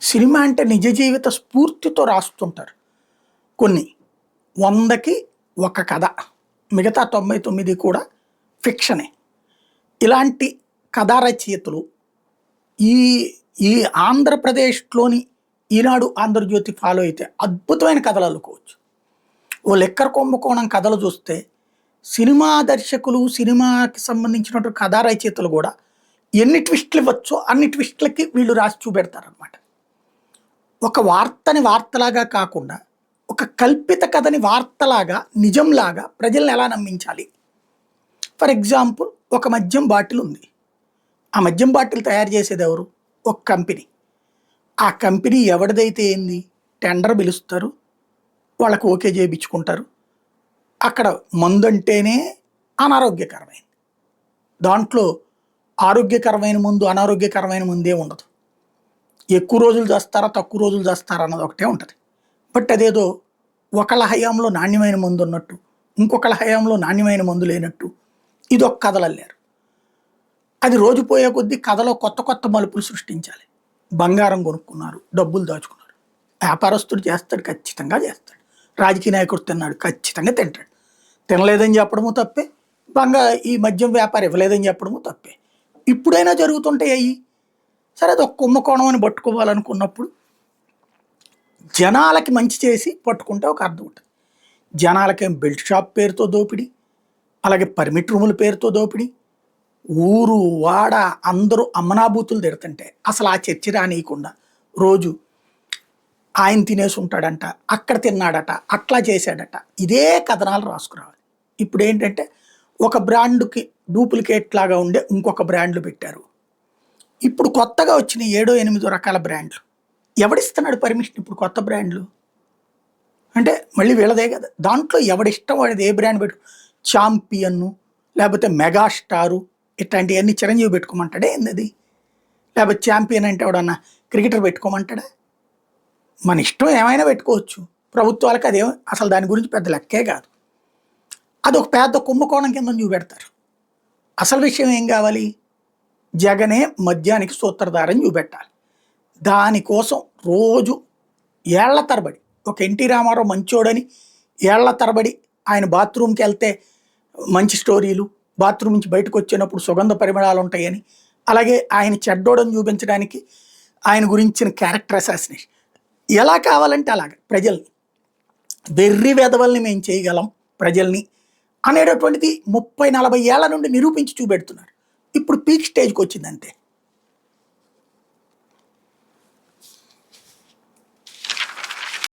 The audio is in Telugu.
సినిమా అంటే నిజ జీవిత స్ఫూర్తితో రాస్తుంటారు. కొన్ని 100కి ఒక కథ. మిగతా 99 కూడా ఫిక్షనే. ఇలాంటి కథా రచయితలు ఈ ఈ ఆంధ్రప్రదేశ్‌లోని ఈనాడు, ఆంధ్రజ్యోతి ఫాలో అయితే అద్భుతమైన కథలు అల్లుకోవచ్చు. ఓ 'లిక్కర్ కుంభకోణం' కథలు చూస్తే సినిమా దర్శకులు, సినిమాకి సంబంధించినటువంటి కథా రచయితలు కూడా ఎన్ని ట్విస్టులు ఇవ్వచ్చో అన్ని ట్విస్టులకి వీళ్ళు రాసి చూపెడతారనమాట. ఒక వార్తని వార్తలాగా కాకుండా ఒక కల్పిత కథని వార్తలాగా, నిజంలాగా ప్రజల్ని ఎలా నమ్మించాలి. ఫర్ ఎగ్జాంపుల్, ఒక మద్యం బాటిల్ ఉంది. ఆ మద్యం బాటిల్ తయారు చేసేది ఎవరు? ఒక కంపెనీ. ఆ కంపెనీ ఎవరిదైతే ఏంది, టెండర్ పిలుస్తారు, వాళ్ళకి ఓకే చేయించుకుంటారు. అక్కడ మందు అంటేనే అనారోగ్యకరమైనది. దాంట్లో ఆరోగ్యకరమైన ముందు, అనారోగ్యకరమైన ముందే ఉండదు. ఎక్కువ రోజులు చేస్తారా, తక్కువ రోజులు చేస్తారా అన్నది ఒకటే ఉంటుంది. బట్ అదేదో ఒకళ్ళ హయాంలో నాణ్యమైన మందు ఉన్నట్టు, ఇంకొకళ్ళ హయాంలో నాణ్యమైన మందు లేనట్టు ఇదొక కథలు అల్లారు. అది రోజు పోయే కొద్దీ కథలో కొత్త కొత్త మలుపులు సృష్టించాలి. బంగారం కొనుక్కున్నారు, డబ్బులు దాచుకున్నారు. వ్యాపారస్తుడు చేస్తాడు, ఖచ్చితంగా చేస్తాడు. రాజకీయ నాయకుడు తిన్నాడు, ఖచ్చితంగా తింటాడు. తినలేదని చెప్పడము తప్పే, ఈ మద్యం వ్యాపారం ఇవ్వలేదని చెప్పడము తప్పే. ఇప్పుడైనా జరుగుతుంటాయి అయ్యి. సరే, అది ఒక కుంభకోణం అని పట్టుకోవాలనుకున్నప్పుడు జనాలకి మంచి చేసి పట్టుకుంటే ఒక అర్థం ఉంటుంది. జనాలకేం బెల్ట్ షాప్ పేరుతో దోపిడీ, అలాగే పర్మిట్ రూముల పేరుతో దోపిడీ, ఊరు వాడ అందరూ అమ్మనాభూతులు తిడుతుంటే అసలు ఆ చర్చ రానియకుండా రోజు ఆయన తినేసి ఉంటాడంట, అక్కడ తిన్నాడట, అట్లా చేశాడట, ఇదే కథనాలు రాసుకురావాలి. ఇప్పుడు ఏంటంటే ఒక బ్రాండ్కి డూప్లికేట్ లాగా ఉండే ఇంకొక బ్రాండ్లు పెట్టారు. ఇప్పుడు కొత్తగా వచ్చిన 7-8 రకాల బ్రాండ్లు. ఎవడిస్తున్నాడు పర్మిషన్ ఇప్పుడు కొత్త బ్రాండ్లు? అంటే మళ్ళీ వీళ్ళదే కదా. దాంట్లో ఎవడిష్టం వాడిది ఏ బ్రాండ్ పెట్టు, ఛాంపియన్ను లేకపోతే మెగాస్టారు ఇట్లాంటివన్నీ చిరంజీవి పెట్టుకోమంటాడే ఏంది? లేకపోతే ఛాంపియన్ అంటే ఎవడన్నా క్రికెటర్ పెట్టుకోమంటాడా? మన ఇష్టం ఏమైనా పెట్టుకోవచ్చు. ప్రభుత్వాలకు అదేం అసలు దాని గురించి పెద్ద లెక్కే కాదు. అదొక పెద్ద కుంభకోణం కింద చూపెడతారు. అసలు విషయం ఏం కావాలి? జగనే మద్యానికి సూత్రధారని చూపెట్టాలి. దానికోసం రోజు ఏళ్ల తరబడి, ఒక ఎన్టీ రామారావు మంచోడని ఏళ్ల తరబడి ఆయన బాత్రూమ్కి వెళ్తే మంచి స్టోరీలు, బాత్రూమ్ నుంచి బయటకు వచ్చినప్పుడు సుగంధ పరిమళాలు ఉంటాయని, అలాగే ఆయన చెడ్డోడని చూపించడానికి ఆయన గురించిన క్యారెక్టర్ అసాసినేషన్ ఎలా కావాలంటే అలాగే ప్రజల్ని వెర్రి వెధవల్ని మేము చేయగలం ప్రజల్ని అనేటటువంటిది 30-40 ఏళ్ల నుండి నిరూపించి చూపెడుతున్నారు. ఇప్పుడు పీక్ స్టేజ్కి వచ్చిందంతే.